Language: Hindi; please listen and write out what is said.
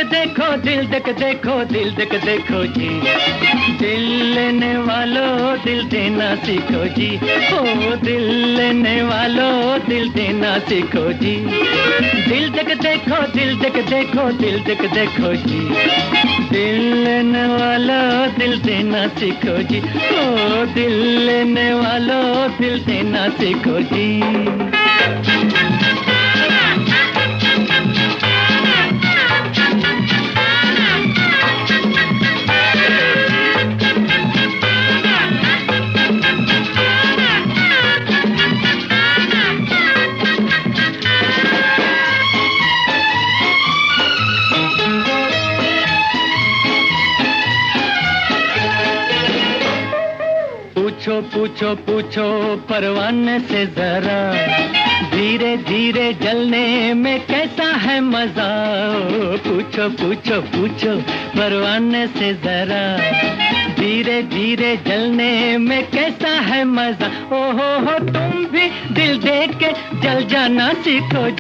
देखो, दिल देख देखो, दिल देख देखो जी। दिल लेने वालों दिल देना सीखो जी। ओ दिल लेने वालों दिल देना सीखो जी। दिल देख देखो, दिल देख देखो, दिल देख देखो जी। दिल लेने वालों दिल देना सीखो जी। ओ दिल लेने वालों दिल देना सीखो जी। पूछो पूछो पूछो परवाने से जरा, धीरे धीरे जलने में कैसा है मजा। पूछो पूछो पूछो परवाने से जरा, धीरे धीरे जलने में कैसा है मजा। ओ हो तुम भी दिल दे के जल जाना सीखो।